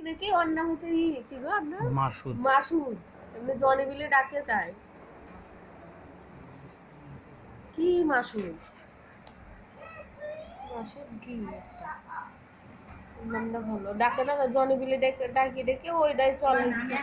নাকি ওর নাম হচ্ছে কি গো আপনার মাসুদ। মাসুদ এমনি জনি বিলে ডাকে তাই কি মাসুদ মাসুদ কি নামটা ভালো ডাকে না জনি বিলে ডাকি ডেকে ওইটাই চলে ইচ্ছে